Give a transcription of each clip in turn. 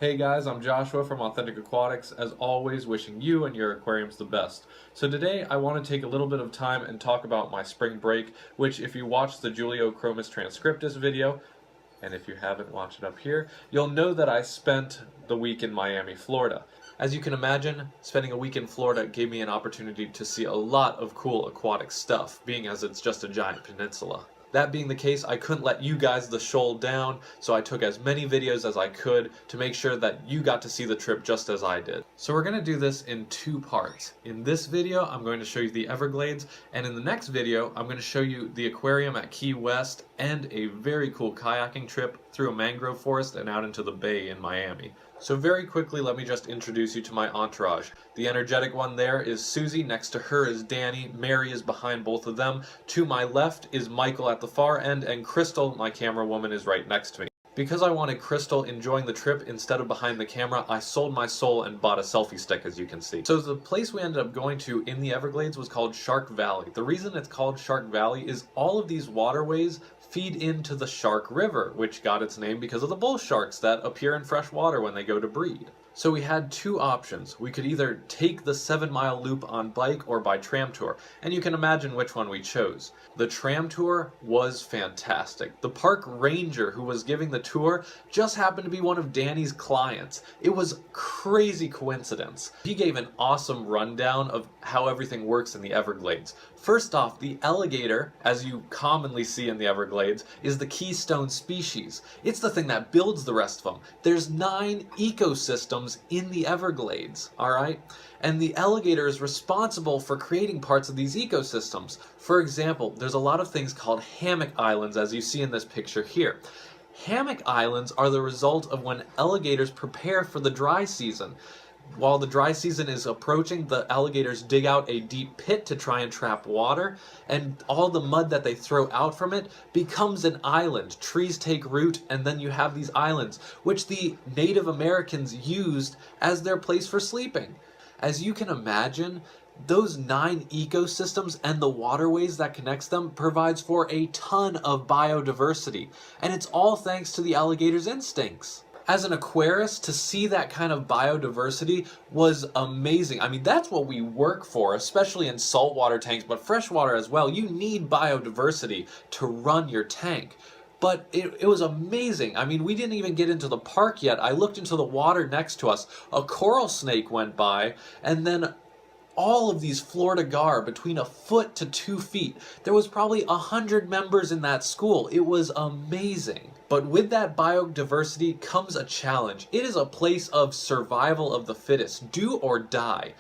Hey guys, I'm Joshua from Authentic Aquatics, as always wishing you and your aquariums the best. So today I want to take a little bit of time and talk about my spring break, which if you watch the Juliochromis transcriptus video, and if you haven't watched it up here, you'll know that I spent the week in Miami, Florida. As you can imagine, spending a week in Florida gave me an opportunity to see a lot of cool aquatic stuff, being as it's just a giant peninsula. That being the case, I couldn't let you guys the shoal down, so I took as many videos as I could to make sure that you got to see the trip just as I did. So we're going to do this in two parts. In this video, I'm going to show you the Everglades, and in the next video, I'm going to show you the aquarium at Key West and a very cool kayaking trip through a mangrove forest and out into the bay in Miami. So very quickly, let me just introduce you to my entourage. The energetic one there is Susie, next to her is Danny, Mary is behind both of them, to my left is Michael at the far end, and Crystal, my camera woman, is right next to me. Because I wanted Crystal enjoying the trip instead of behind the camera, I sold my soul and bought a selfie stick, as you can see. So the place we ended up going to in the Everglades was called Shark Valley. The reason it's called Shark Valley is all of these waterways feed into the Shark River, which got its name because of the bull sharks that appear in fresh water when they go to breed. So we had two options. We could either take the 7-mile loop on bike or by tram tour, and you can imagine which one we chose. The tram tour was fantastic. The park ranger who was giving the tour just happened to be one of Danny's clients. It was crazy coincidence. He gave an awesome rundown of how everything works in the Everglades. First off, the alligator, as you commonly see in the Everglades, is the keystone species. It's the thing that builds the rest of them. There's 9 ecosystems in the Everglades, alright? And the alligator is responsible for creating parts of these ecosystems. For example, there's a lot of things called hammock islands, as you see in this picture here. Hammock islands are the result of when alligators prepare for the dry season. While the dry season is approaching, the alligators dig out a deep pit to try and trap water, and all the mud that they throw out from it becomes an island. Trees take root, and then you have these islands, which the Native Americans used as their place for sleeping. As you can imagine, those 9 ecosystems and the waterways that connects them provides for a ton of biodiversity, and it's all thanks to the alligator's instincts. As an aquarist, to see that kind of biodiversity was amazing. I mean, that's what we work for, especially in saltwater tanks, but freshwater as well. You need biodiversity to run your tank. But it was amazing. I mean, we didn't even get into the park yet. I looked into the water next to us. A coral snake went by, and then all of these Florida gar between 1 foot to 2 feet. There was probably 100 members in that school. It was amazing. But with that biodiversity comes a challenge. It is a place of survival of the fittest, do or die.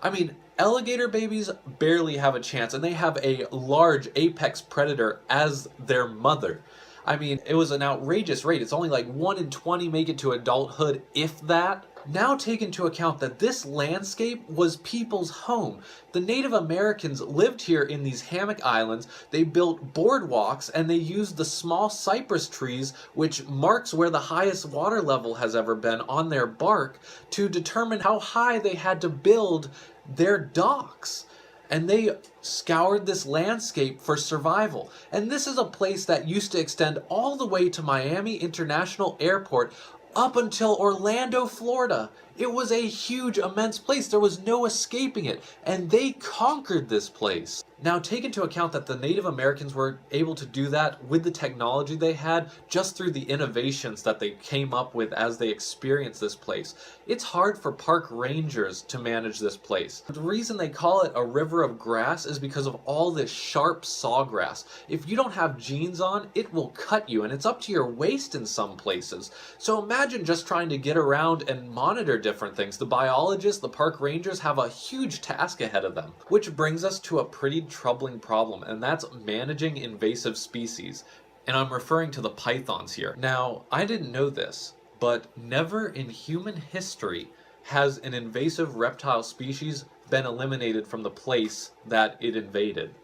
I mean, alligator babies barely have a chance, and they have a large apex predator as their mother. I mean, it was an outrageous rate. It's only like 1 in 20 make it to adulthood, if that. Now take into account that this landscape was people's home. The Native Americans lived here in these hammock islands. They built boardwalks, and they used the small cypress trees, which marks where the highest water level has ever been on their bark, to determine how high they had to build their docks. And they scoured this landscape for survival. And this is a place that used to extend all the way to Miami International Airport up until Orlando, Florida. It was a huge, immense place. There was no escaping it. And they conquered this place. Now take into account that the Native Americans were able to do that with the technology they had just through the innovations that they came up with as they experienced this place. It's hard for park rangers to manage this place. The reason they call it a river of grass is because of all this sharp sawgrass. If you don't have jeans on, it will cut you, and it's up to your waist in some places. So imagine just trying to get around and monitor different things. The biologists, the park rangers have a huge task ahead of them. Which brings us to a pretty troubling problem, and that's managing invasive species. And I'm referring to the pythons here. Now, I didn't know this, but never in human history has an invasive reptile species been eliminated from the place that it invaded.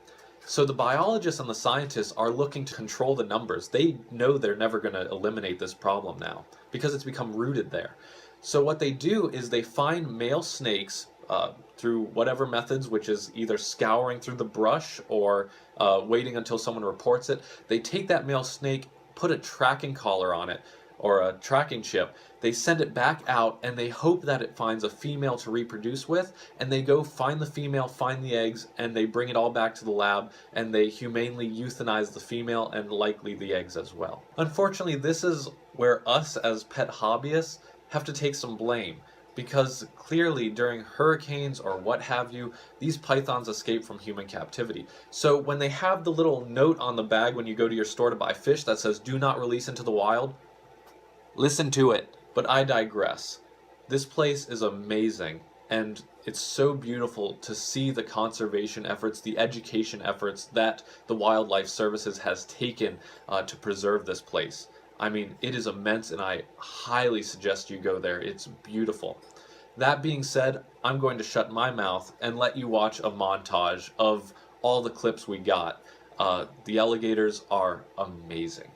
So the biologists and the scientists are looking to control the numbers. They know they're never going to eliminate this problem now because it's become rooted there. So what they do is they find male snakes through whatever methods, which is either scouring through the brush or waiting until someone reports it. They take that male snake, put a tracking collar on it, or a tracking chip, they send it back out and they hope that it finds a female to reproduce with, and they go find the female, find the eggs, and they bring it all back to the lab, and they humanely euthanize the female and likely the eggs as well. Unfortunately, this is where us as pet hobbyists have to take some blame, because clearly during hurricanes or what have you, these pythons escape from human captivity. So when they have the little note on the bag when you go to your store to buy fish that says "do not release into the wild," listen to it. But I digress. This place is amazing, and it's so beautiful to see the conservation efforts, the education efforts that the Wildlife Services has taken to preserve this place. I mean, it is immense, and I highly suggest you go there. It's beautiful. That being said, I'm going to shut my mouth and let you watch a montage of all the clips we got. The alligators are amazing.